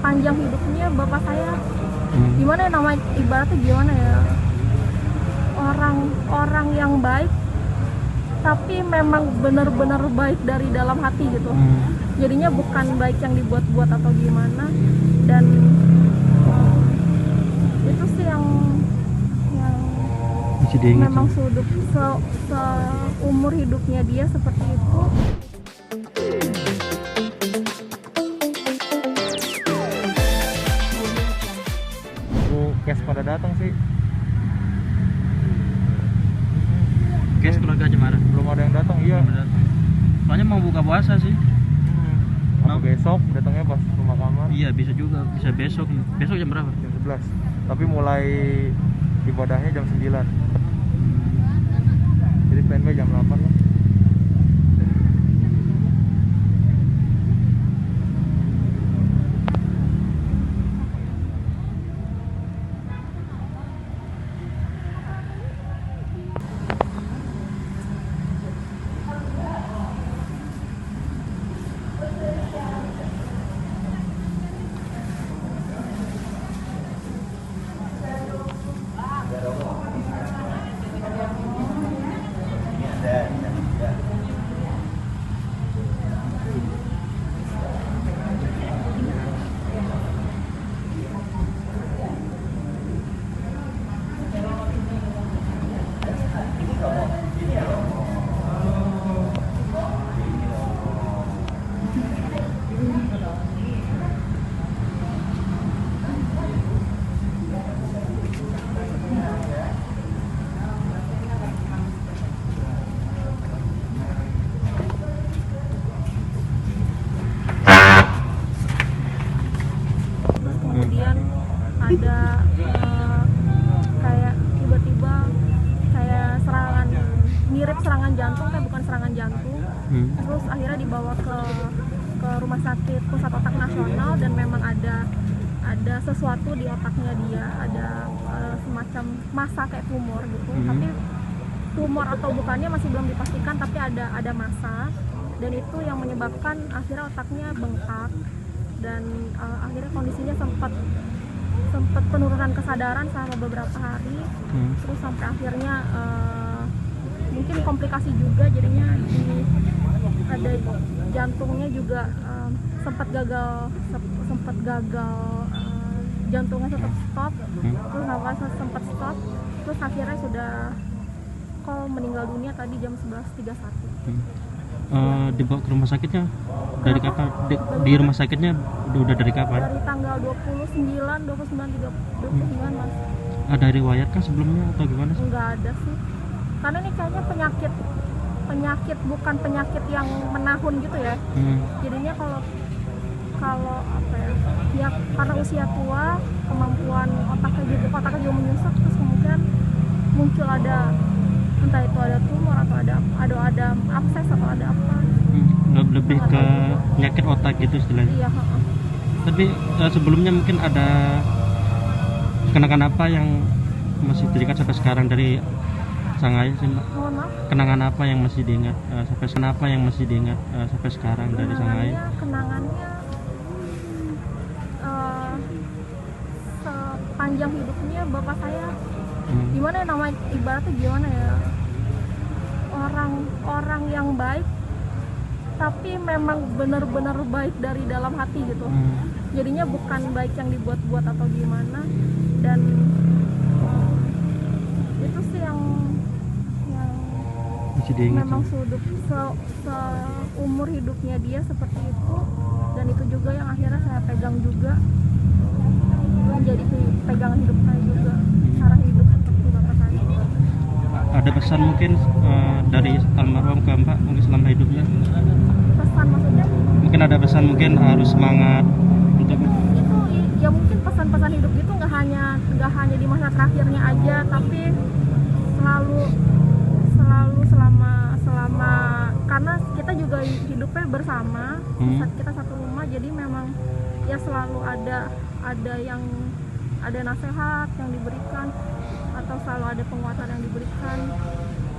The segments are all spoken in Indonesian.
sepanjang hidupnya bapak saya gimana ya, namanya ibaratnya gimana ya, orang yang baik tapi memang benar-benar baik dari dalam hati gitu. Jadinya bukan baik yang dibuat-buat atau gimana. Dan itu sih yang Masih diingat memang ya? seumur hidupnya dia seperti itu. Guys pada datang sih. Guys, keluarganya marah. Belum ada yang datang, iya. Soalnya mau buka puasa sih. Apa besok datangnya pas pemakaman? Iya, bisa juga, bisa besok. Besok jam berapa? Jam 11. Tapi mulai ibadahnya jam 9. Jadi standby jam 8 lah. Kemudian ada kayak tiba-tiba kayak serangan, mirip serangan jantung tapi bukan serangan jantung. Terus akhirnya dibawa ke rumah sakit pusat otak nasional dan memang ada sesuatu di otaknya dia, ada semacam massa kayak tumor gitu. Tapi tumor atau bukannya masih belum dipastikan, tapi ada massa, dan itu yang menyebabkan akhirnya otaknya bengkak. Dan akhirnya kondisinya sempat penurunan kesadaran selama beberapa hari. Terus sampai akhirnya mungkin komplikasi juga, jadinya ada jantungnya juga sempat gagal, jantungnya tetap stop, terus nafasnya sempat stop, terus akhirnya sudah meninggal dunia tadi jam 11.31. Dibawa ke rumah sakitnya dari kapan? Di rumah sakitnya udah dari kapan? Dari tanggal 29 Mas. Ada riwayat kan sebelumnya atau gimana sih? Enggak ada sih, karena ini kayaknya penyakit bukan penyakit yang menahun gitu ya. Jadinya kalau apa ya karena usia tua, kemampuan otaknya juga menyusut, terus kemudian muncul ada, entah itu ada tumor atau ada abses atau ada apa. Lebih ke penyakit otak gitu istilahnya. Iya. Tapi sebelumnya mungkin ada kenangan apa yang masih teringat sampai sekarang dari sang ayah sih, Mbak? Mohon maaf. Kenangan apa yang masih diingat sampai sekarang dari sang ayah? Kenangannya sepanjang hidupnya bapak saya gimana ya, namanya ibaratnya gimana ya, orang yang baik tapi memang benar-benar baik dari dalam hati gitu. Jadinya bukan baik yang dibuat-buat atau gimana. Dan itu sih yang Masih diingat memang ya? seumur hidupnya dia seperti itu. Dan itu juga yang akhirnya saya pegang juga, menjadi pegangan hidup saya juga, cara hidup seperti bapak saya. Ada pesan mungkin dari almarhum ke Mbak mungkin selama hidupnya? Pesan maksudnya? Mungkin ada pesan, mungkin harus semangat untuk Itu ya mungkin pesan-pesan hidup itu nggak hanya di masa terakhirnya aja, tapi selalu selama karena kita juga hidupnya bersama, kita satu rumah, jadi memang ya selalu ada nasihat yang diberikan atau selalu ada penguatan yang diberikan.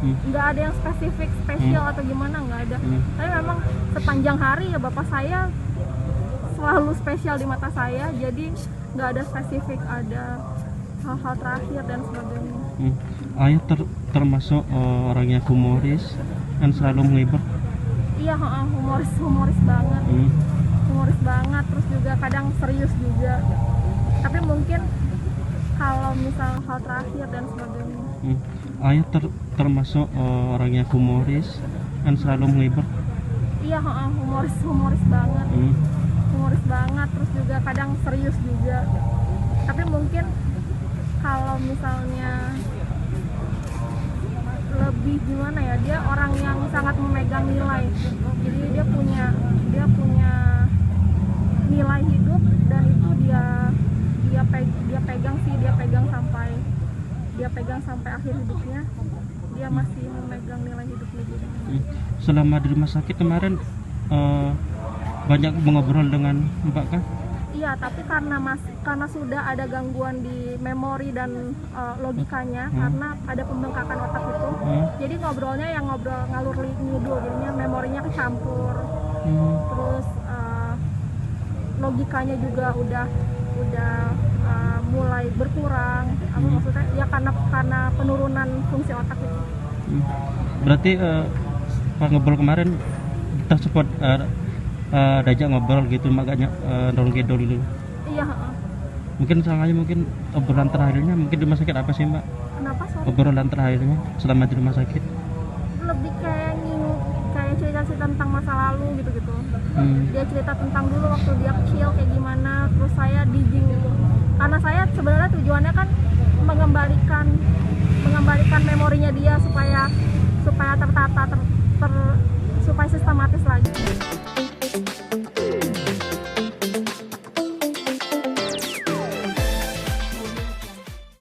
Nggak ada yang spesial atau gimana, nggak ada. Tapi memang sepanjang hari ya bapak saya selalu spesial di mata saya, jadi nggak ada spesifik ada hal-hal terakhir dan sebagainya. Ayah termasuk orang yang humoris dan selalu menghibur. Iya, humoris banget. Humoris banget, terus juga kadang serius juga. Tapi mungkin kalau misal hal terakhir dan sebagainya. Ayah termasuk orang yang humoris dan selalu menghibur. Iya, humoris banget. Humoris banget, terus juga kadang serius juga. Tapi mungkin kalau misalnya lebih gimana ya, dia orang yang sangat memegang nilai. Jadi dia punya nilai hidup, dan itu dia pegang sampai akhir hidupnya. Dia masih memegang nilai hidupnya gitu. Selama di rumah sakit kemarin banyak mengobrol dengan Mbak kah? Iya, tapi karena sudah ada gangguan di memori dan logikanya, karena ada pembengkakan otak itu. Jadi ngobrolnya yang ngobrol ngalur ngidul, jadinya memorinya kecampur. Terus logikanya juga udah mulai berkurang. Maksudnya ya karena penurunan fungsi otak itu. Berarti pas ngobrol kemarin kita sempat diajak ngobrol gitu, makanya dorong gedol dulu. Iya. Mungkin obrolan terakhirnya mungkin di rumah sakit apa sih Mbak? Kenapa? Sorry. Obrolan terakhirnya selama di rumah sakit? Lebih kayak cerita tentang masa lalu gitu. Dia cerita tentang dulu waktu dia kecil kayak gimana, terus saya karena saya sebenarnya tujuannya kan mengembalikan memorinya dia supaya tertata, supaya sistematis lagi.